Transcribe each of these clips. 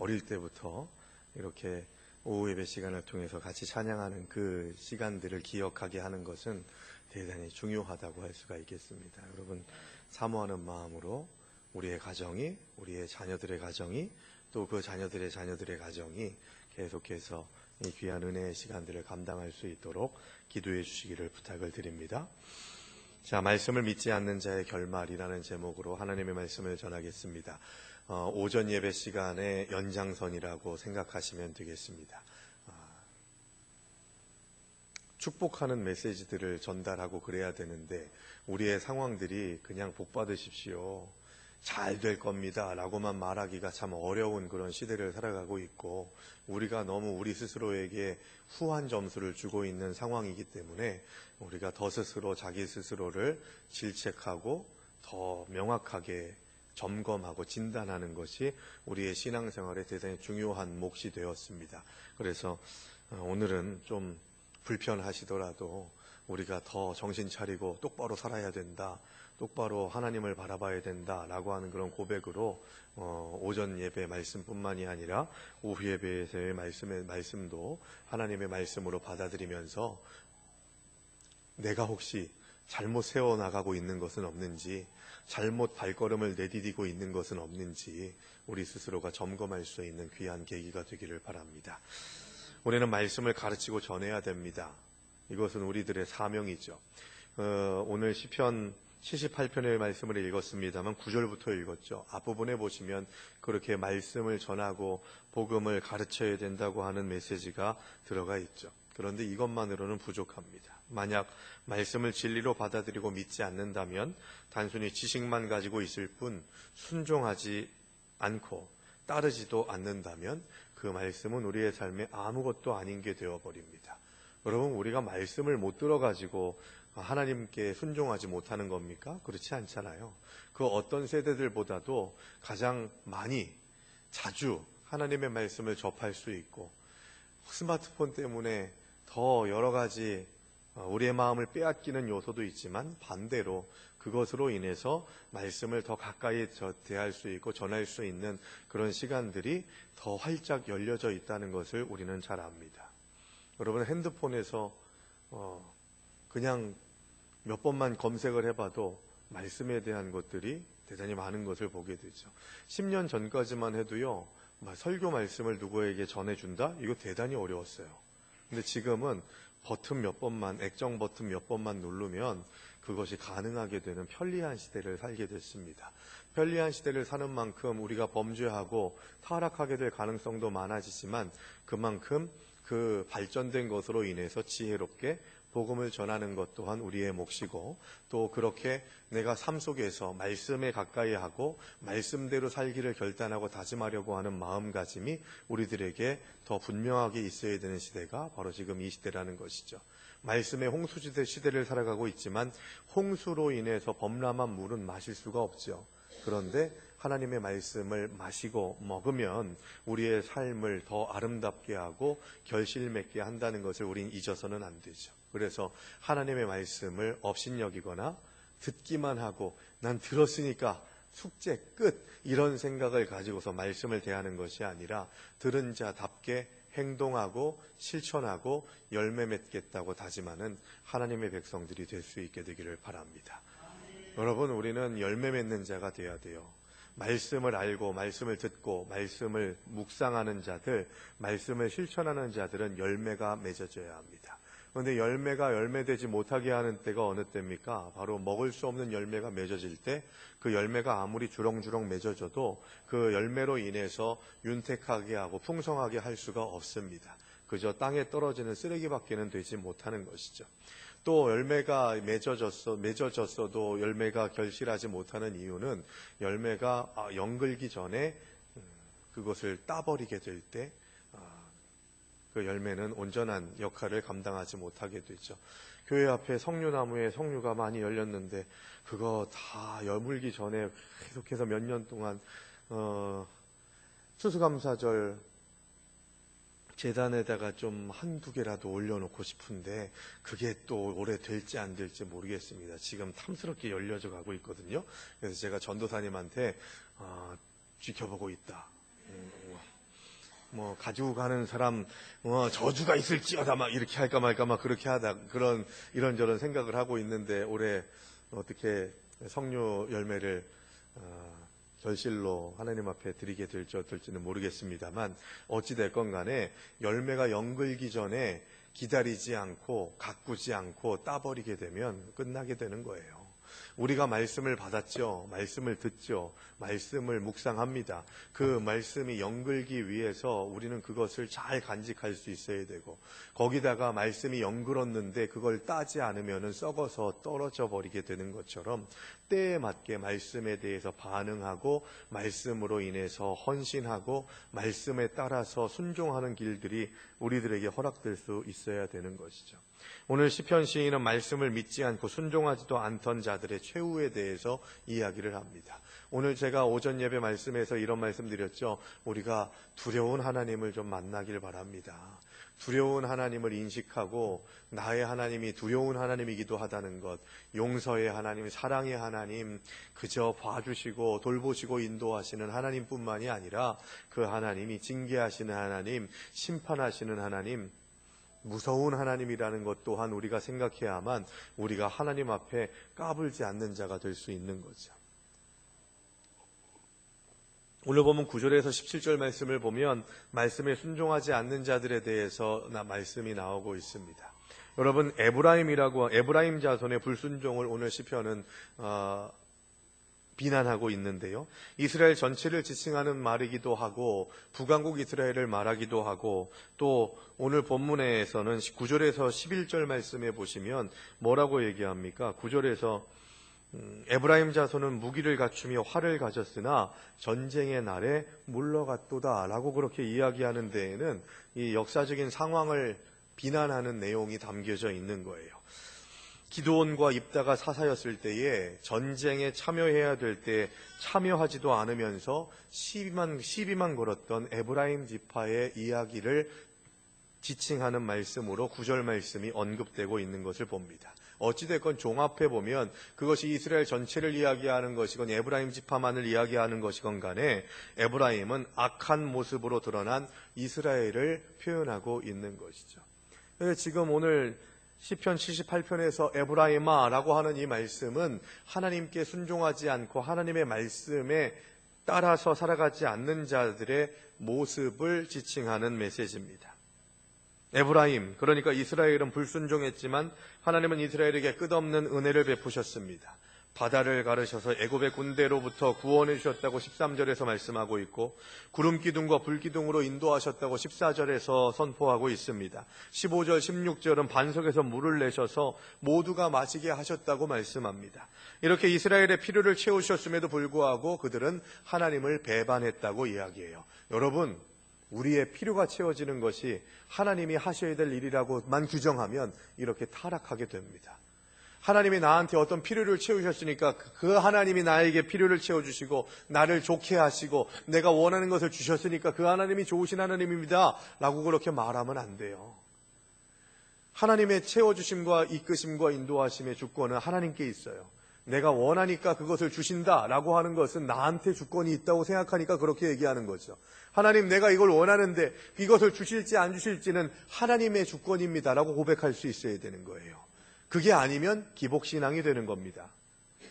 어릴 때부터 이렇게 오후 예배 시간을 통해서 같이 찬양하는 그 시간들을 기억하게 하는 것은 대단히 중요하다고 할 수가 있겠습니다. 여러분, 사모하는 마음으로 우리의 가정이, 우리의 자녀들의 가정이, 또 그 자녀들의 가정이 계속해서 이 귀한 은혜의 시간들을 감당할 수 있도록 기도해 주시기를 부탁을 드립니다. 자, 말씀을 믿지 않는 자의 결말이라는 제목으로 하나님의 말씀을 전하겠습니다. 오전 예배 시간의 연장선이라고 생각하시면 되겠습니다. 축복하는 메시지들을 전달하고 그래야 되는데 우리의 상황들이 그냥 복 받으십시오, 잘 될 겁니다 라고만 말하기가 참 어려운 그런 시대를 살아가고 있고, 우리가 너무 우리 스스로에게 후한 점수를 주고 있는 상황이기 때문에 우리가 더 스스로 자기 스스로를 질책하고 더 명확하게 점검하고 진단하는 것이 우리의 신앙생활에 대단히 중요한 몫이 되었습니다. 그래서 오늘은 좀 불편하시더라도 우리가 더 정신 차리고 똑바로 살아야 된다, 똑바로 하나님을 바라봐야 된다라고 하는 그런 고백으로 오전 예배 말씀뿐만이 아니라 오후 예배에서의 말씀도 하나님의 말씀으로 받아들이면서 내가 혹시 잘못 세워나가고 있는 것은 없는지, 잘못 발걸음을 내디디고 있는 것은 없는지 우리 스스로가 점검할 수 있는 귀한 계기가 되기를 바랍니다. 우리는 말씀을 가르치고 전해야 됩니다. 이것은 우리들의 사명이죠. 오늘 시편 78편의 말씀을 읽었습니다만 9절부터 읽었죠. 앞부분에 보시면 그렇게 말씀을 전하고 복음을 가르쳐야 된다고 하는 메시지가 들어가 있죠. 그런데 이것만으로는 부족합니다. 만약 말씀을 진리로 받아들이고 믿지 않는다면 단순히 지식만 가지고 있을 뿐 순종하지 않고 따르지도 않는다면 그 말씀은 우리의 삶에 아무것도 아닌 게 되어버립니다. 여러분, 우리가 말씀을 못 들어가지고 하나님께 순종하지 못하는 겁니까? 그렇지 않잖아요. 그 어떤 세대들보다도 가장 많이 자주 하나님의 말씀을 접할 수 있고, 스마트폰 때문에 더 여러 가지 우리의 마음을 빼앗기는 요소도 있지만 반대로 그것으로 인해서 말씀을 더 가까이 대할 수 있고 전할 수 있는 그런 시간들이 더 활짝 열려져 있다는 것을 우리는 잘 압니다. 여러분, 핸드폰에서 그냥 몇 번만 검색을 해봐도 말씀에 대한 것들이 대단히 많은 것을 보게 되죠. 10년 전까지만 해도요, 설교 말씀을 누구에게 전해준다? 이거 대단히 어려웠어요. 근데 지금은 버튼 몇 번만, 액정 버튼 몇 번만 누르면 그것이 가능하게 되는 편리한 시대를 살게 됐습니다. 편리한 시대를 사는 만큼 우리가 범죄하고 타락하게 될 가능성도 많아지지만 그만큼 그 발전된 것으로 인해서 지혜롭게 복음을 전하는 것 또한 우리의 몫이고, 또 그렇게 내가 삶 속에서 말씀에 가까이 하고 말씀대로 살기를 결단하고 다짐하려고 하는 마음가짐이 우리들에게 더 분명하게 있어야 되는 시대가 바로 지금 이 시대라는 것이죠. 말씀의 홍수시대 시대를 살아가고 있지만 홍수로 인해서 범람한 물은 마실 수가 없죠. 그런데 하나님의 말씀을 마시고 먹으면 우리의 삶을 더 아름답게 하고 결실맺게 한다는 것을 우린 잊어서는 안 되죠. 그래서 하나님의 말씀을 업신여기거나 듣기만 하고 난 들었으니까 숙제 끝, 이런 생각을 가지고서 말씀을 대하는 것이 아니라 들은 자답게 행동하고 실천하고 열매 맺겠다고 다짐하는 하나님의 백성들이 될 수 있게 되기를 바랍니다. 여러분, 우리는 열매 맺는 자가 되어야 돼요. 말씀을 알고 말씀을 듣고 말씀을 묵상하는 자들, 말씀을 실천하는 자들은 열매가 맺어져야 합니다. 그런데 열매가 열매되지 못하게 하는 때가 어느 때입니까? 바로 먹을 수 없는 열매가 맺어질 때, 그 열매가 아무리 주렁주렁 맺어져도 그 열매로 인해서 윤택하게 하고 풍성하게 할 수가 없습니다. 그저 땅에 떨어지는 쓰레기밖에는 되지 못하는 것이죠. 또 열매가 맺어졌어도 열매가 결실하지 못하는 이유는 열매가 연글기 전에 그것을 따버리게 될 때 그 열매는 온전한 역할을 감당하지 못하게 되죠. 교회 앞에 석류나무에 석류가 많이 열렸는데 그거 다 여물기 전에 계속해서 몇 년 동안 추수감사절 제단에다가 좀 한두 개라도 올려놓고 싶은데 그게 또 올해 될지 안 될지 모르겠습니다. 지금 탐스럽게 열려져 가고 있거든요. 그래서 제가 전도사님한테 지켜보고 있다. 가지고 가는 사람, 저주가 있을지어다, 막 이렇게 할까 말까, 막 그렇게 하다, 이런저런 생각을 하고 있는데, 올해 어떻게 성료 열매를, 결실로 하나님 앞에 드리게 될지 어떨지는 모르겠습니다만, 어찌됐건 간에 열매가 연글기 전에 기다리지 않고, 가꾸지 않고 따버리게 되면 끝나게 되는 거예요. 우리가 말씀을 받았죠. 말씀을 듣죠. 말씀을 묵상합니다. 그 말씀이 연글기 위해서 우리는 그것을 잘 간직할 수 있어야 되고, 거기다가 말씀이 연글었는데 그걸 따지 않으면 썩어서 떨어져 버리게 되는 것처럼 때에 맞게 말씀에 대해서 반응하고 말씀으로 인해서 헌신하고 말씀에 따라서 순종하는 길들이 우리들에게 허락될 수 있어야 되는 것이죠. 오늘 시편 시인은 말씀을 믿지 않고 순종하지도 않던 자들의 최후에 대해서 이야기를 합니다. 오늘 제가 오전 예배 말씀에서 이런 말씀 드렸죠. 우리가 두려운 하나님을 좀 만나길 바랍니다. 두려운 하나님을 인식하고 나의 하나님이 두려운 하나님이기도 하다는 것, 용서의 하나님, 사랑의 하나님, 그저 봐주시고 돌보시고 인도하시는 하나님뿐만이 아니라 그 하나님이 징계하시는 하나님, 심판하시는 하나님, 무서운 하나님이라는 것 또한 우리가 생각해야만 우리가 하나님 앞에 까불지 않는 자가 될 수 있는 거죠. 오늘 보면 9절에서 17절 말씀을 보면 말씀에 순종하지 않는 자들에 대해서 말씀이 나오고 있습니다. 여러분, 에브라임 자손의 불순종을 오늘 시편은 비난하고 있는데요. 이스라엘 전체를 지칭하는 말이기도 하고 북왕국 이스라엘을 말하기도 하고, 또 오늘 본문에서는 9절에서 11절 말씀에 보시면 뭐라고 얘기합니까? 9절에서 에브라임 자손은 무기를 갖추며 활을 가졌으나 전쟁의 날에 물러갔도다 라고 그렇게 이야기하는 데에는 이 역사적인 상황을 비난하는 내용이 담겨져 있는 거예요. 기드온과 입다가 사사였을 때에 전쟁에 참여해야 될 때 참여하지도 않으면서 시비만 걸었던 에브라임 지파의 이야기를 지칭하는 말씀으로 9절 말씀이 언급되고 있는 것을 봅니다. 어찌됐건 종합해 보면 그것이 이스라엘 전체를 이야기하는 것이건 에브라임 지파만을 이야기하는 것이건 간에 에브라임은 악한 모습으로 드러난 이스라엘을 표현하고 있는 것이죠. 지금 오늘 시편 78편에서 에브라임아라고 하는 이 말씀은 하나님께 순종하지 않고 하나님의 말씀에 따라서 살아가지 않는 자들의 모습을 지칭하는 메시지입니다. 에브라임, 그러니까 이스라엘은 불순종했지만 하나님은 이스라엘에게 끝없는 은혜를 베푸셨습니다. 바다를 가르셔서 애굽의 군대로부터 구원해 주셨다고 13절에서 말씀하고 있고, 구름기둥과 불기둥으로 인도하셨다고 14절에서 선포하고 있습니다. 15절 16절은 반석에서 물을 내셔서 모두가 마시게 하셨다고 말씀합니다. 이렇게 이스라엘의 필요를 채우셨음에도 불구하고 그들은 하나님을 배반했다고 이야기해요. 여러분, 우리의 필요가 채워지는 것이 하나님이 하셔야 될 일이라고만 규정하면 이렇게 타락하게 됩니다. 하나님이 나한테 어떤 필요를 채우셨으니까 그 하나님이 나에게 필요를 채워주시고 나를 좋게 하시고 내가 원하는 것을 주셨으니까 그 하나님이 좋으신 하나님입니다 라고 그렇게 말하면 안 돼요. 하나님의 채워주심과 이끄심과 인도하심의 주권은 하나님께 있어요. 내가 원하니까 그것을 주신다라고 하는 것은 나한테 주권이 있다고 생각하니까 그렇게 얘기하는 거죠. 하나님, 내가 이걸 원하는데 이것을 주실지 안 주실지는 하나님의 주권입니다라고 고백할 수 있어야 되는 거예요. 그게 아니면 기복신앙이 되는 겁니다.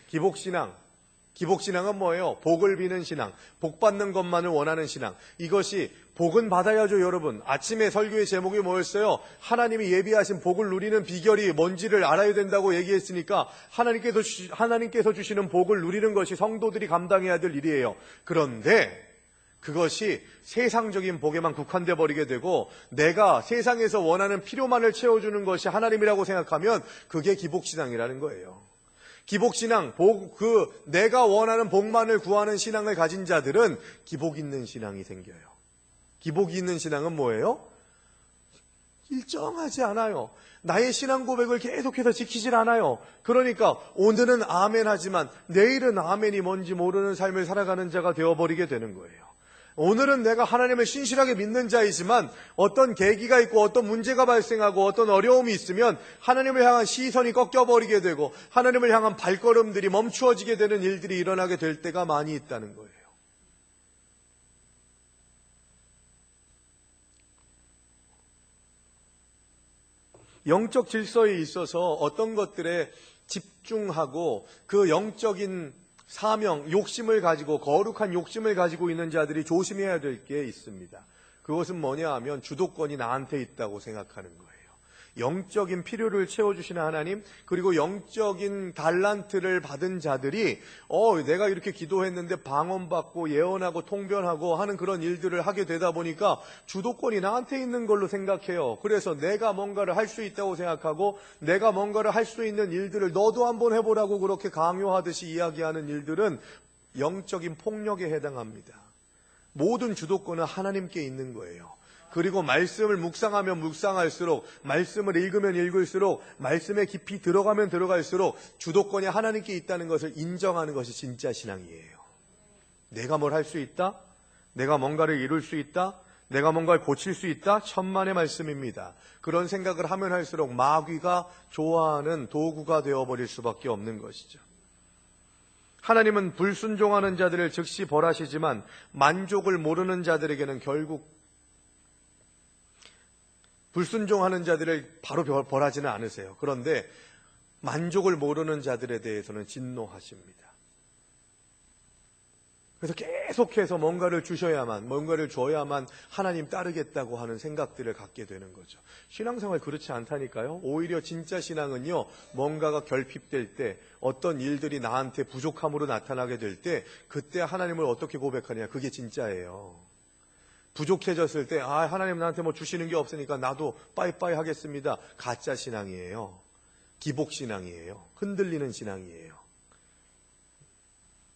기복신앙은 뭐예요? 복을 비는 신앙, 복 받는 것만을 원하는 신앙. 이것이 복은 받아야죠, 여러분. 아침에 설교의 제목이 뭐였어요? 하나님이 예비하신 복을 누리는 비결이 뭔지를 알아야 된다고 얘기했으니까 하나님께서 주시는 복을 누리는 것이 성도들이 감당해야 될 일이에요. 그런데 그것이 세상적인 복에만 국한돼 버리게 되고 내가 세상에서 원하는 필요만을 채워주는 것이 하나님이라고 생각하면 그게 기복신앙이라는 거예요. 기복신앙, 내가 원하는 복만을 구하는 신앙을 가진 자들은 기복 있는 신앙이 생겨요. 기복이 있는 신앙은 뭐예요? 일정하지 않아요. 나의 신앙 고백을 계속해서 지키질 않아요. 그러니까 오늘은 아멘 하지만 내일은 아멘이 뭔지 모르는 삶을 살아가는 자가 되어버리게 되는 거예요. 오늘은 내가 하나님을 신실하게 믿는 자이지만 어떤 계기가 있고 어떤 문제가 발생하고 어떤 어려움이 있으면 하나님을 향한 시선이 꺾여버리게 되고 하나님을 향한 발걸음들이 멈추어지게 되는 일들이 일어나게 될 때가 많이 있다는 거예요. 영적 질서에 있어서 어떤 것들에 집중하고 그 영적인 사명, 욕심을 가지고 거룩한 욕심을 가지고 있는 자들이 조심해야 될 게 있습니다. 그것은 뭐냐 하면 주도권이 나한테 있다고 생각하는 거예요. 영적인 필요를 채워주시는 하나님, 그리고 영적인 달란트를 받은 자들이 내가 이렇게 기도했는데 방언받고 예언하고 통변하고 하는 그런 일들을 하게 되다 보니까 주도권이 나한테 있는 걸로 생각해요. 그래서 내가 뭔가를 할 수 있다고 생각하고 내가 뭔가를 할 수 있는 일들을 너도 한번 해보라고 그렇게 강요하듯이 이야기하는 일들은 영적인 폭력에 해당합니다. 모든 주도권은 하나님께 있는 거예요. 그리고 말씀을 묵상하면 묵상할수록, 말씀을 읽으면 읽을수록, 말씀에 깊이 들어가면 들어갈수록 주도권이 하나님께 있다는 것을 인정하는 것이 진짜 신앙이에요. 내가 뭘 할 수 있다? 내가 뭔가를 이룰 수 있다? 내가 뭔가를 고칠 수 있다? 천만의 말씀입니다. 그런 생각을 하면 할수록 마귀가 좋아하는 도구가 되어버릴 수밖에 없는 것이죠. 하나님은 불순종하는 자들을 즉시 벌하시지만 만족을 모르는 자들에게는 결국 불순종하는 자들을 바로 벌하지는 않으세요. 그런데 만족을 모르는 자들에 대해서는 진노하십니다. 그래서 계속해서 뭔가를 주셔야만, 뭔가를 줘야만 하나님 따르겠다고 하는 생각들을 갖게 되는 거죠. 신앙생활 그렇지 않다니까요. 오히려 진짜 신앙은요, 뭔가가 결핍될 때, 어떤 일들이 나한테 부족함으로 나타나게 될 때, 그때 하나님을 어떻게 고백하냐, 그게 진짜예요. 부족해졌을 때 하나님 나한테 뭐 주시는 게 없으니까 나도 빠이빠이 하겠습니다. 가짜 신앙이에요. 기복 신앙이에요. 흔들리는 신앙이에요.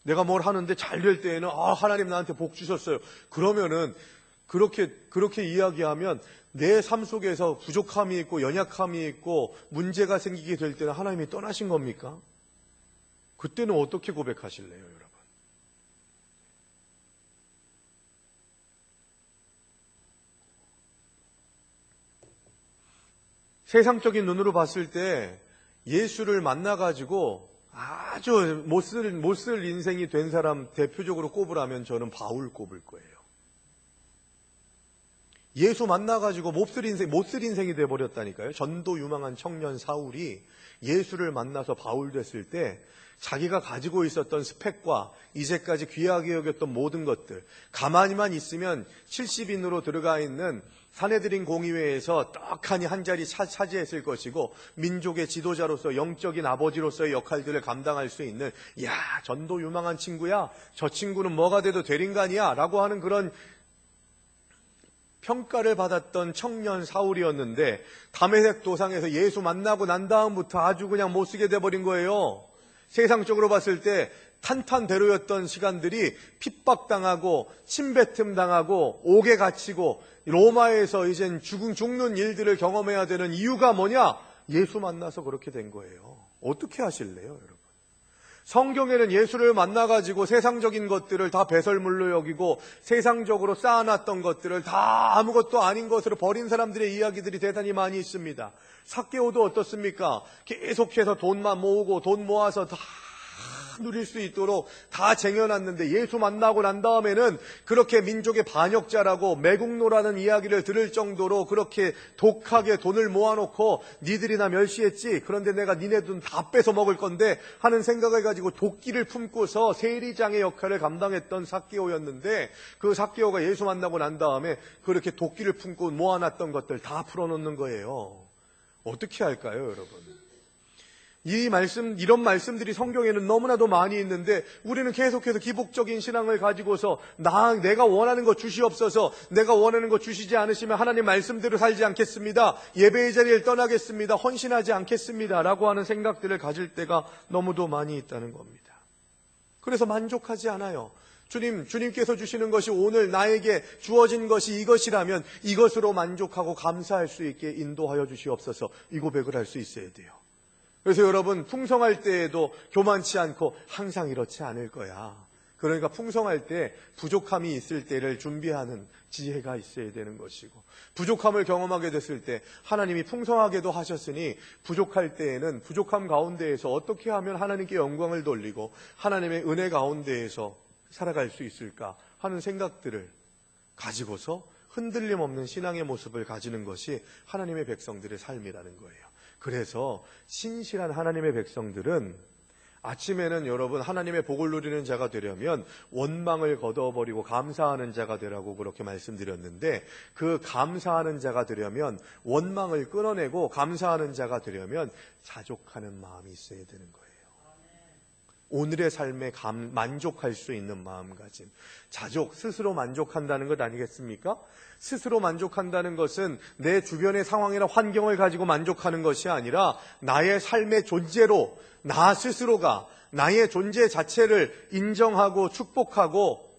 내가 뭘 하는데 잘 될 때에는 하나님 나한테 복 주셨어요. 그러면은 그렇게 이야기하면 내 삶 속에서 부족함이 있고 연약함이 있고 문제가 생기게 될 때는 하나님이 떠나신 겁니까? 그때는 어떻게 고백하실래요, 여러분? 세상적인 눈으로 봤을 때 예수를 만나가지고 아주 못 쓸 인생이 된 사람 대표적으로 꼽으라면 저는 바울 꼽을 거예요. 예수 만나가지고 못 쓸 인생이 돼버렸다니까요. 전도 유망한 청년 사울이 예수를 만나서 바울 됐을 때 자기가 가지고 있었던 스펙과 이제까지 귀하게 여겼던 모든 것들, 가만히만 있으면 70인으로 들어가 있는 사내들인 공의회에서 떡하니 한 자리 차지했을 것이고 민족의 지도자로서 영적인 아버지로서의 역할들을 감당할 수 있는 전도 유망한 친구야, 저 친구는 뭐가 돼도 될 인간이야 라고 하는 그런 평가를 받았던 청년 사울이었는데 다메섹 도상에서 예수 만나고 난 다음부터 아주 그냥 못쓰게 돼버린 거예요. 세상적으로 봤을 때 탄탄대로였던 시간들이 핍박당하고 침뱉음 당하고 옥에 갇히고 로마에서 이젠 죽는 일들을 경험해야 되는 이유가 뭐냐? 예수 만나서 그렇게 된 거예요. 어떻게 하실래요, 여러분? 성경에는 예수를 만나가지고 세상적인 것들을 다 배설물로 여기고 세상적으로 쌓아놨던 것들을 다 아무것도 아닌 것으로 버린 사람들의 이야기들이 대단히 많이 있습니다. 삭개오도 어떻습니까? 계속해서 돈만 모으고 돈 모아서 다 누릴 수 있도록 다 쟁여놨는데 예수 만나고 난 다음에는 그렇게 민족의 반역자라고 매국노라는 이야기를 들을 정도로 그렇게 독하게 돈을 모아놓고 니들이나 멸시했지, 그런데 내가 니네 돈 다 뺏어 먹을 건데 하는 생각을 가지고 도끼를 품고서 세리장의 역할을 감당했던 삭개오였는데, 그 삭개오가 예수 만나고 난 다음에 그렇게 도끼를 품고 모아놨던 것들 다 풀어놓는 거예요. 어떻게 할까요, 여러분? 이런 말씀들이 성경에는 너무나도 많이 있는데 우리는 계속해서 기복적인 신앙을 가지고서 내가 원하는 거 주시옵소서, 내가 원하는 거 주시지 않으시면 하나님 말씀대로 살지 않겠습니다, 예배의 자리를 떠나겠습니다, 헌신하지 않겠습니다 라고 하는 생각들을 가질 때가 너무도 많이 있다는 겁니다. 그래서 만족하지 않아요. 주님께서 주시는 것이 오늘 나에게 주어진 것이 이것이라면 이것으로 만족하고 감사할 수 있게 인도하여 주시옵소서, 이 고백을 할 수 있어야 돼요. 그래서 여러분, 풍성할 때에도 교만치 않고 항상 이렇지 않을 거야. 그러니까 풍성할 때 부족함이 있을 때를 준비하는 지혜가 있어야 되는 것이고, 부족함을 경험하게 됐을 때 하나님이 풍성하게도 하셨으니 부족할 때에는 부족함 가운데에서 어떻게 하면 하나님께 영광을 돌리고 하나님의 은혜 가운데에서 살아갈 수 있을까 하는 생각들을 가지고서 흔들림 없는 신앙의 모습을 가지는 것이 하나님의 백성들의 삶이라는 거예요. 그래서 신실한 하나님의 백성들은 아침에는 여러분 하나님의 복을 누리는 자가 되려면 원망을 거둬버리고 감사하는 자가 되라고 그렇게 말씀드렸는데, 그 감사하는 자가 되려면 원망을 끊어내고 감사하는 자가 되려면 자족하는 마음이 있어야 되는 거예요. 오늘의 삶에 만족할 수 있는 마음가짐. 자족, 스스로 만족한다는 것 아니겠습니까? 스스로 만족한다는 것은 내 주변의 상황이나 환경을 가지고 만족하는 것이 아니라 나의 삶의 존재로, 나 스스로가 나의 존재 자체를 인정하고 축복하고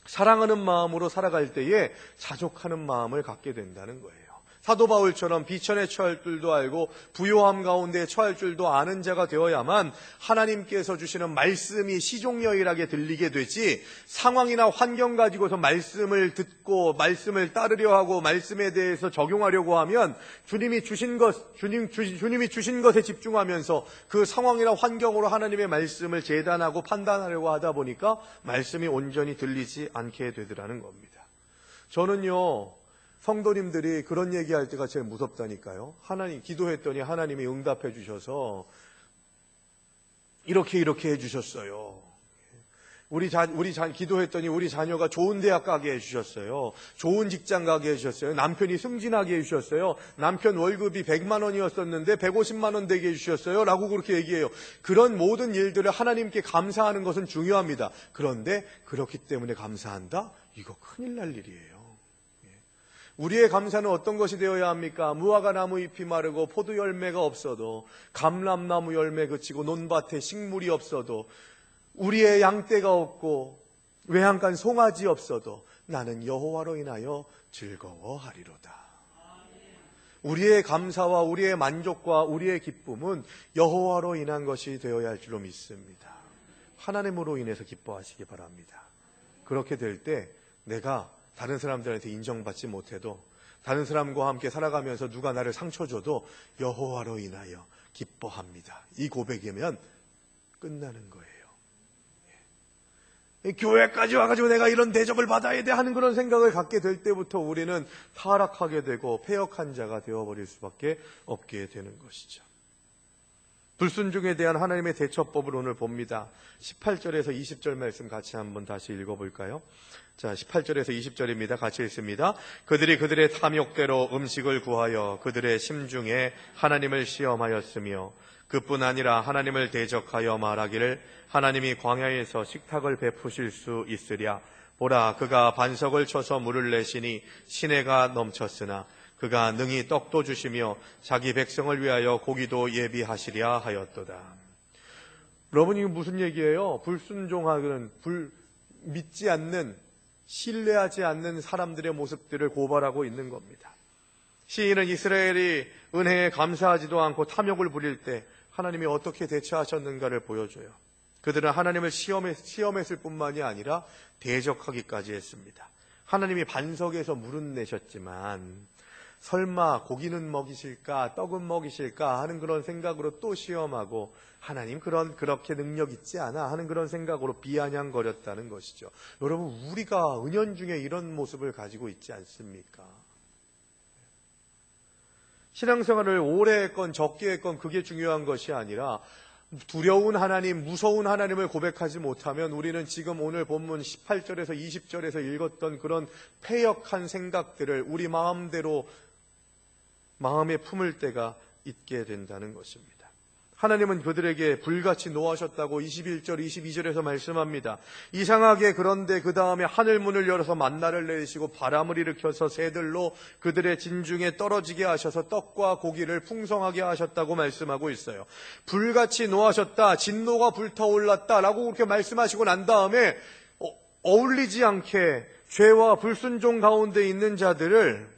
사랑하는 마음으로 살아갈 때에 자족하는 마음을 갖게 된다는 거예요. 사도 바울처럼 비천에 처할 줄도 알고 부요함 가운데 처할 줄도 아는 자가 되어야만 하나님께서 주시는 말씀이 시종여일하게 들리게 되지, 상황이나 환경 가지고서 말씀을 듣고 말씀을 따르려 하고 말씀에 대해서 적용하려고 하면 주님이 주신 것에 집중하면서 그 상황이나 환경으로 하나님의 말씀을 재단하고 판단하려고 하다 보니까 말씀이 온전히 들리지 않게 되더라는 겁니다. 저는요, 성도님들이 그런 얘기할 때가 제일 무섭다니까요. 하나님 기도했더니 하나님이 응답해 주셔서 이렇게 해주셨어요. 기도했더니 우리 자녀가 좋은 대학 가게 해주셨어요. 좋은 직장 가게 해주셨어요. 남편이 승진하게 해주셨어요. 남편 월급이 100만 원이었었는데 150만 원 되게 해주셨어요. 라고 그렇게 얘기해요. 그런 모든 일들을 하나님께 감사하는 것은 중요합니다. 그런데 그렇기 때문에 감사한다? 이거 큰일 날 일이에요. 우리의 감사는 어떤 것이 되어야 합니까? 무화과 나무 잎이 마르고 포도 열매가 없어도, 감람나무 열매 그치고 논밭에 식물이 없어도, 우리의 양떼가 없고 외양간 송아지 없어도 나는 여호와로 인하여 즐거워하리로다. 우리의 감사와 우리의 만족과 우리의 기쁨은 여호와로 인한 것이 되어야 할 줄로 믿습니다. 하나님으로 인해서 기뻐하시기 바랍니다. 그렇게 될 때 내가 다른 사람들한테 인정받지 못해도, 다른 사람과 함께 살아가면서 누가 나를 상처 줘도 여호와로 인하여 기뻐합니다. 이 고백이면 끝나는 거예요. 교회까지 와가지고 내가 이런 대접을 받아야 돼 하는 그런 생각을 갖게 될 때부터 우리는 타락하게 되고 패역한 자가 되어버릴 수밖에 없게 되는 것이죠. 불순종에 대한 하나님의 대처법을 오늘 봅니다. 18절에서 20절 말씀 같이 한번 다시 읽어볼까요? 자, 18절에서 20절입니다. 같이 읽습니다. 그들이 그들의 탐욕대로 음식을 구하여 그들의 심중에 하나님을 시험하였으며, 그뿐 아니라 하나님을 대적하여 말하기를 하나님이 광야에서 식탁을 베푸실 수 있으랴. 보라, 그가 반석을 쳐서 물을 내시니 시내가 넘쳤으나 그가 능히 떡도 주시며 자기 백성을 위하여 고기도 예비하시랴 하였도다. 여러분, 이게 무슨 얘기예요? 불순종하는, 믿지 않는, 신뢰하지 않는 사람들의 모습들을 고발하고 있는 겁니다. 시인은 이스라엘이 은혜에 감사하지도 않고 탐욕을 부릴 때 하나님이 어떻게 대처하셨는가를 보여줘요. 그들은 하나님을 시험했을 뿐만이 아니라 대적하기까지 했습니다. 하나님이 반석에서 물은 내셨지만 설마 고기는 먹이실까 떡은 먹이실까 하는 그런 생각으로 또 시험하고, 하나님 그렇게 능력 있지 않아 하는 그런 생각으로 비아냥거렸다는 것이죠. 여러분, 우리가 은연중에 이런 모습을 가지고 있지 않습니까? 신앙생활을 오래 했건 적게 했건 그게 중요한 것이 아니라 두려운 하나님, 무서운 하나님을 고백하지 못하면 우리는 지금 오늘 본문 18절에서 20절에서 읽었던 그런 패역한 생각들을 우리 마음대로 마음에 품을 때가 있게 된다는 것입니다. 하나님은 그들에게 불같이 노하셨다고 21절, 22절에서 말씀합니다. 이상하게 그런데 그 다음에 하늘문을 열어서 만나를 내리시고 바람을 일으켜서 새들로 그들의 진중에 떨어지게 하셔서 떡과 고기를 풍성하게 하셨다고 말씀하고 있어요. 불같이 노하셨다, 진노가 불타올랐다라고 그렇게 말씀하시고 난 다음에 어울리지 않게 죄와 불순종 가운데 있는 자들을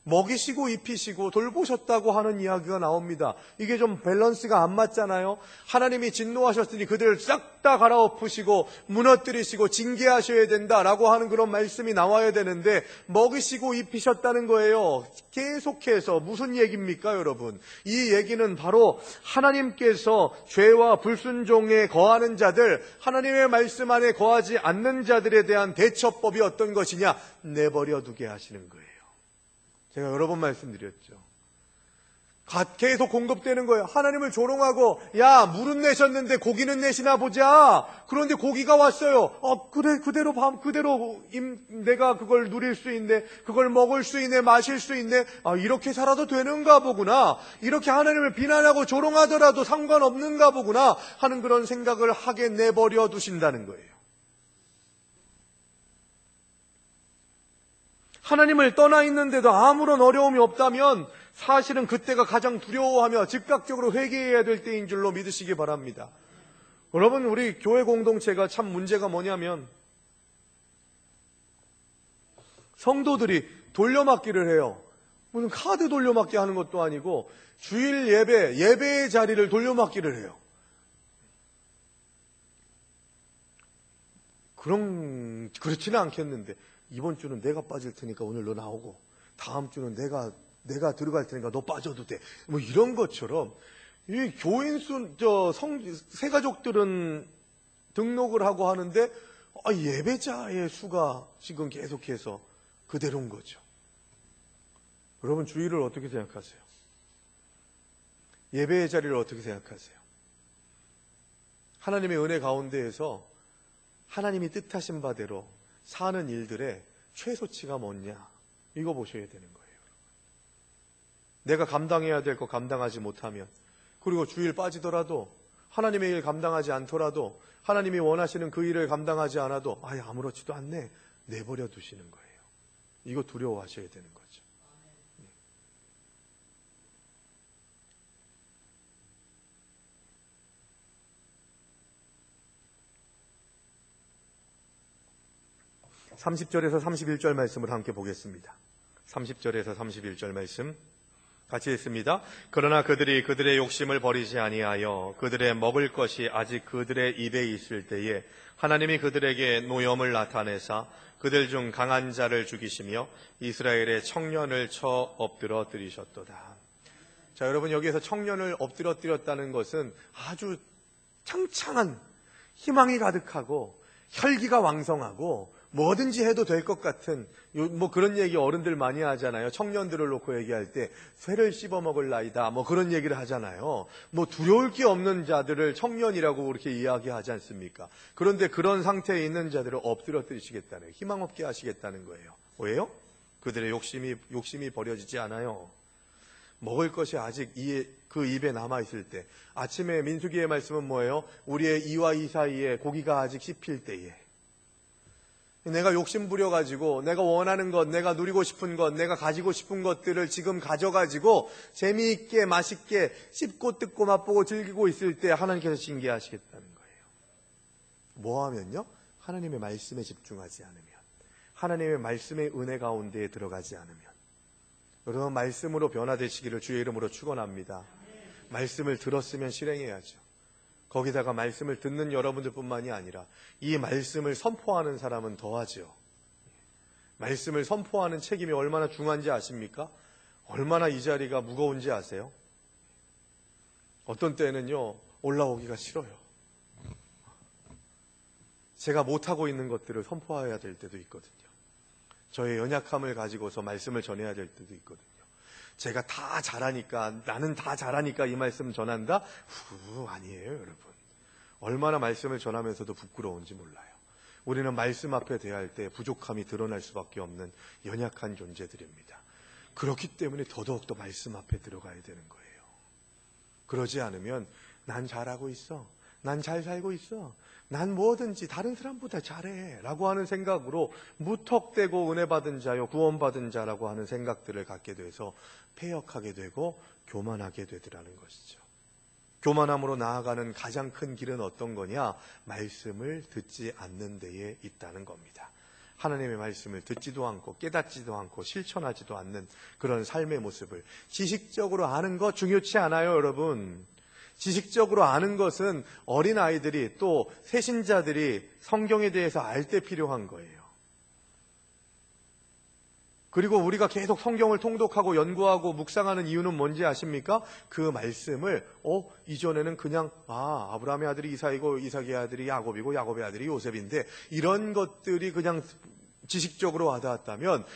먹이시고 입히시고 돌보셨다고 하는 이야기가 나옵니다. 이게 좀 밸런스가 안 맞잖아요. 하나님이 진노하셨으니 그들을 싹 다 갈아엎으시고 무너뜨리시고 징계하셔야 된다라고 하는 그런 말씀이 나와야 되는데 먹이시고 입히셨다는 거예요. 계속해서 무슨 얘기입니까, 여러분? 이 얘기는 바로 하나님께서 죄와 불순종에 거하는 자들, 하나님의 말씀 안에 거하지 않는 자들에 대한 대처법이 어떤 것이냐? 내버려 두게 하시는 거예요. 제가 여러 번 말씀드렸죠. 계속 공급되는 거예요. 하나님을 조롱하고, 야, 물은 내셨는데 고기는 내시나 보자. 그런데 고기가 왔어요. 그래, 그대로 내가 그걸 누릴 수 있네. 그걸 먹을 수 있네. 마실 수 있네. 이렇게 살아도 되는가 보구나. 이렇게 하나님을 비난하고 조롱하더라도 상관없는가 보구나 하는 그런 생각을 하게 내버려 두신다는 거예요. 하나님을 떠나 있는데도 아무런 어려움이 없다면 사실은 그때가 가장 두려워하며 즉각적으로 회개해야 될 때인 줄로 믿으시기 바랍니다. 여러분, 우리 교회 공동체가 참 문제가 뭐냐면 성도들이 돌려막기를 해요. 무슨 카드 돌려막기 하는 것도 아니고 주일 예배의 자리를 돌려막기를 해요. 그렇지는 않겠는데 이번 주는 내가 빠질 테니까 오늘 너 나오고 다음 주는 내가 들어갈 테니까 너 빠져도 돼. 뭐 이런 것처럼 이 교인 새가족들은 등록을 하고 하는데 예배자의 수가 지금 계속해서 그대로인 거죠. 여러분, 주일을 어떻게 생각하세요? 예배의 자리를 어떻게 생각하세요? 하나님의 은혜 가운데에서 하나님이 뜻하신 바대로 사는 일들의 최소치가 뭐냐? 이거 보셔야 되는 거예요. 내가 감당해야 될 거 감당하지 못하면, 그리고 주일 빠지더라도, 하나님의 일 감당하지 않더라도, 하나님이 원하시는 그 일을 감당하지 않아도 아무렇지도 않네, 내버려 두시는 거예요. 이거 두려워하셔야 되는 거죠. 30절에서 31절 말씀을 함께 보겠습니다. 30절에서 31절 말씀 같이 읽습니다. 그러나 그들이 그들의 욕심을 버리지 아니하여 그들의 먹을 것이 아직 그들의 입에 있을 때에 하나님이 그들에게 노염을 나타내사 그들 중 강한 자를 죽이시며 이스라엘의 청년을 쳐 엎드러 들이셨도다. 자, 여러분, 여기에서 청년을 엎드려 들였다는 것은 아주 창창한 희망이 가득하고 혈기가 왕성하고 뭐든지 해도 될 것 같은 뭐 그런 얘기 어른들 많이 하잖아요. 청년들을 놓고 얘기할 때 쇠를 씹어 먹을 나이다 뭐 그런 얘기를 하잖아요. 뭐 두려울 게 없는 자들을 청년이라고 그렇게 이야기하지 않습니까? 그런데 그런 상태에 있는 자들을 엎드려 뜨시겠다는, 희망 없게 하시겠다는 거예요. 왜요? 그들의 욕심이 버려지지 않아요. 먹을 것이 아직 그 입에 남아있을 때, 아침에 민수기의 말씀은 뭐예요? 우리의 이와 이 사이에 고기가 아직 씹힐 때에 내가 욕심 부려가지고 내가 원하는 것, 내가 누리고 싶은 것, 내가 가지고 싶은 것들을 지금 가져가지고 재미있게 맛있게 씹고 뜯고 맛보고 즐기고 있을 때 하나님께서 징계하시겠다는 거예요. 뭐 하면요? 하나님의 말씀에 집중하지 않으면, 하나님의 말씀의 은혜 가운데에 들어가지 않으면. 여러분, 말씀으로 변화되시기를 주의 이름으로 축원합니다. 말씀을 들었으면 실행해야죠. 거기다가 말씀을 듣는 여러분들뿐만이 아니라 이 말씀을 선포하는 사람은 더하죠. 말씀을 선포하는 책임이 얼마나 중요한지 아십니까? 얼마나 이 자리가 무거운지 아세요? 어떤 때는요, 올라오기가 싫어요. 제가 못하고 있는 것들을 선포해야 될 때도 있거든요. 저의 연약함을 가지고서 말씀을 전해야 될 때도 있거든요. 제가 다 잘하니까, 나는 다 잘하니까 이 말씀 전한다? 아니에요, 여러분. 얼마나 말씀을 전하면서도 부끄러운지 몰라요. 우리는 말씀 앞에 대할 때 부족함이 드러날 수밖에 없는 연약한 존재들입니다. 그렇기 때문에 더더욱더 말씀 앞에 들어가야 되는 거예요. 그러지 않으면 난 잘하고 있어, 난 잘 살고 있어, 난 뭐든지 다른 사람보다 잘해 라고 하는 생각으로 무턱대고 은혜 받은 자요 구원받은 자라고 하는 생각들을 갖게 돼서 패역하게 되고 교만하게 되더라는 것이죠. 교만함으로 나아가는 가장 큰 길은 어떤 거냐? 말씀을 듣지 않는 데에 있다는 겁니다. 하나님의 말씀을 듣지도 않고 깨닫지도 않고 실천하지도 않는 그런 삶의 모습을, 지식적으로 아는 거 중요치 않아요, 여러분. 지식적으로 아는 것은 어린아이들이 또 새신자들이 성경에 대해서 알 때 필요한 거예요. 그리고 우리가 계속 성경을 통독하고 연구하고 묵상하는 이유는 뭔지 아십니까? 그 말씀을 이전에는 그냥 아브라함의 아들이 이삭이고 이삭의 아들이 야곱이고 야곱의 아들이 요셉인데, 이런 것들이 그냥 지식적으로 와닿았다면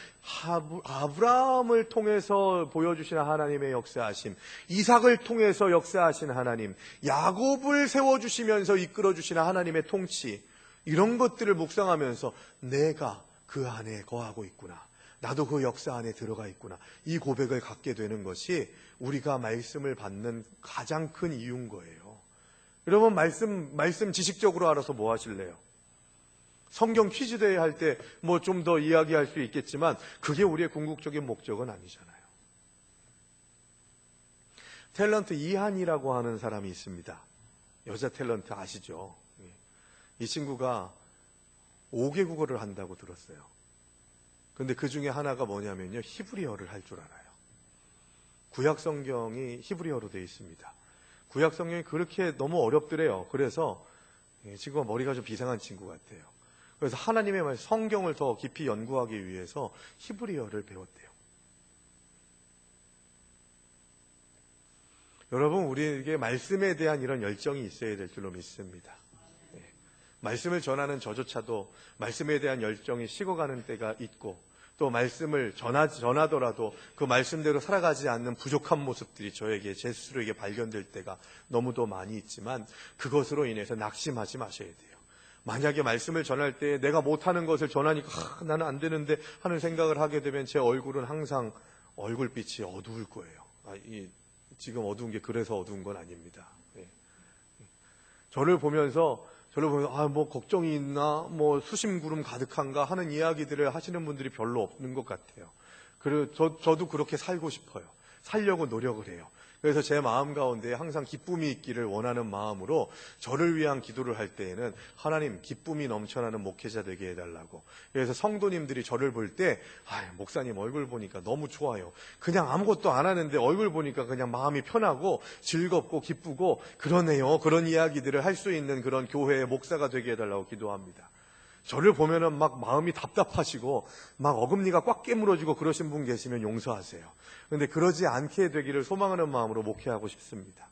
아브라함을 통해서 보여주시는 하나님의 역사하심, 이삭을 통해서 역사하신 하나님, 야곱을 세워주시면서 이끌어주시는 하나님의 통치, 이런 것들을 묵상하면서 내가 그 안에 거하고 있구나, 나도 그 역사 안에 들어가 있구나, 이 고백을 갖게 되는 것이 우리가 말씀을 받는 가장 큰 이유인 거예요. 여러분, 말씀 지식적으로 알아서 뭐 하실래요? 성경 퀴즈 대회 할 때 뭐 좀 더 이야기할 수 있겠지만 그게 우리의 궁극적인 목적은 아니잖아요. 탤런트 이한이라고 하는 사람이 있습니다. 여자 탤런트 아시죠? 이 친구가 5개 국어를 한다고 들었어요. 근데 그 중에 하나가 뭐냐면요, 히브리어를 할 줄 알아요. 구약 성경이 히브리어로 되어 있습니다. 구약 성경이 그렇게 너무 어렵더래요. 그래서 친구가 머리가 좀 비상한 친구 같아요. 그래서 하나님의 말, 성경을 더 깊이 연구하기 위해서 히브리어를 배웠대요. 여러분, 우리에게 말씀에 대한 이런 열정이 있어야 될 줄로 믿습니다. 말씀을 전하는 저조차도 말씀에 대한 열정이 식어가는 때가 있고, 또 말씀을 전하더라도 그 말씀대로 살아가지 않는 부족한 모습들이 제 스스로에게 발견될 때가 너무도 많이 있지만, 그것으로 인해서 낙심하지 마셔야 돼요. 만약에 말씀을 전할 때 내가 못하는 것을 전하니까 나는 안 되는데 하는 생각을 하게 되면 제 얼굴은 항상 얼굴빛이 어두울 거예요. 지금 어두운 게 그래서 어두운 건 아닙니다. 저를 보면서 뭐 걱정이 있나, 뭐 수심구름 가득한가 하는 이야기들을 하시는 분들이 별로 없는 것 같아요. 그리고 저도 그렇게 살고 싶어요. 살려고 노력을 해요. 그래서 제 마음 가운데 항상 기쁨이 있기를 원하는 마음으로 저를 위한 기도를 할 때에는 하나님, 기쁨이 넘쳐나는 목회자 되게 해달라고. 그래서 성도님들이 저를 볼 때 목사님 얼굴 보니까 너무 좋아요. 그냥 아무것도 안 하는데 얼굴 보니까 그냥 마음이 편하고 즐겁고 기쁘고 그러네요. 그런 이야기들을 할 수 있는 그런 교회의 목사가 되게 해달라고 기도합니다. 저를 보면은 막 마음이 답답하시고 막 어금니가 꽉 깨물어지고 그러신 분 계시면 용서하세요. 그런데 그러지 않게 되기를 소망하는 마음으로 목회하고 싶습니다.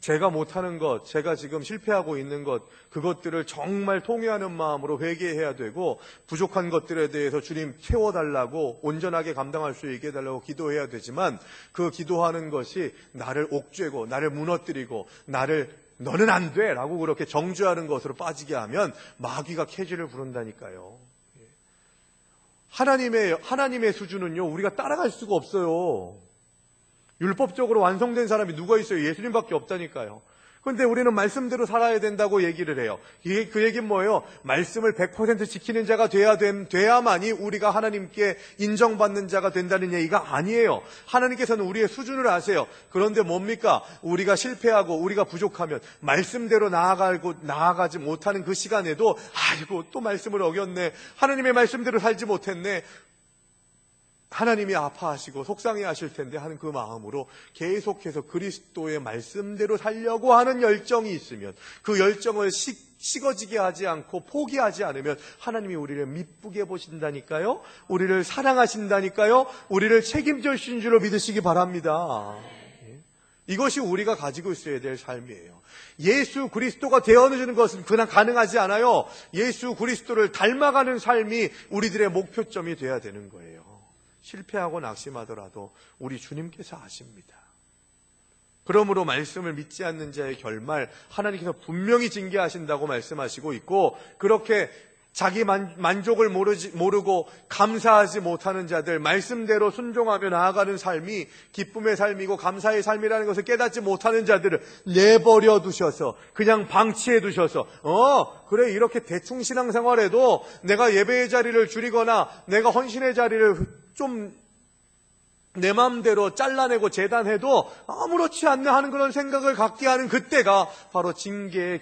제가 못하는 것, 제가 지금 실패하고 있는 것, 그것들을 정말 통회하는 마음으로 회개해야 되고, 부족한 것들에 대해서 주님 채워달라고, 온전하게 감당할 수 있게 해달라고 기도해야 되지만, 그 기도하는 것이 나를 옥죄고 나를 무너뜨리고 너는 안 돼! 라고 그렇게 정죄하는 것으로 빠지게 하면 마귀가 캐지를 부른다니까요. 하나님의 수준은요, 우리가 따라갈 수가 없어요. 율법적으로 완성된 사람이 누가 있어요? 예수님밖에 없다니까요. 그런데 우리는 말씀대로 살아야 된다고 얘기를 해요. 그 얘기는 뭐예요? 말씀을 100% 지키는 자가 돼야만이 우리가 하나님께 인정받는 자가 된다는 얘기가 아니에요. 하나님께서는 우리의 수준을 아세요. 그런데 뭡니까? 우리가 실패하고 우리가 부족하면 말씀대로 나아가지 못하는 그 시간에도 또 말씀을 어겼네. 하나님의 말씀대로 살지 못했네. 하나님이 아파하시고 속상해하실 텐데 하는 그 마음으로 계속해서 그리스도의 말씀대로 살려고 하는 열정이 있으면, 그 열정을 식어지게 하지 않고 포기하지 않으면 하나님이 우리를 미쁘게 보신다니까요. 우리를 사랑하신다니까요. 우리를 책임져 주신 줄로 믿으시기 바랍니다. 이것이 우리가 가지고 있어야 될 삶이에요. 예수 그리스도가 되어주는 것은 그냥 가능하지 않아요. 예수 그리스도를 닮아가는 삶이 우리들의 목표점이 돼야 되는 거예요. 실패하고 낙심하더라도 우리 주님께서 아십니다. 그러므로 말씀을 믿지 않는 자의 결말, 하나님께서 분명히 징계하신다고 말씀하시고 있고, 그렇게 자기 만족을 모르고 감사하지 못하는 자들, 말씀대로 순종하며 나아가는 삶이 기쁨의 삶이고 감사의 삶이라는 것을 깨닫지 못하는 자들을 내버려 두셔서, 그냥 방치해 두셔서 그래, 이렇게 대충 신앙생활해도 내가 예배의 자리를 줄이거나 내가 헌신의 자리를 좀 내 마음대로 잘라내고 재단해도 아무렇지 않네 하는 그런 생각을 갖게 하는 그때가 바로 징계의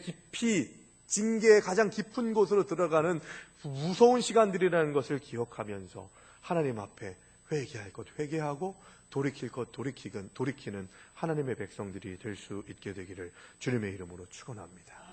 가장 깊은 곳으로 들어가는 무서운 시간들이라는 것을 기억하면서 하나님 앞에 회개할 것 회개하고 돌이킬 것 돌이키는 하나님의 백성들이 될 수 있게 되기를 주님의 이름으로 축원합니다.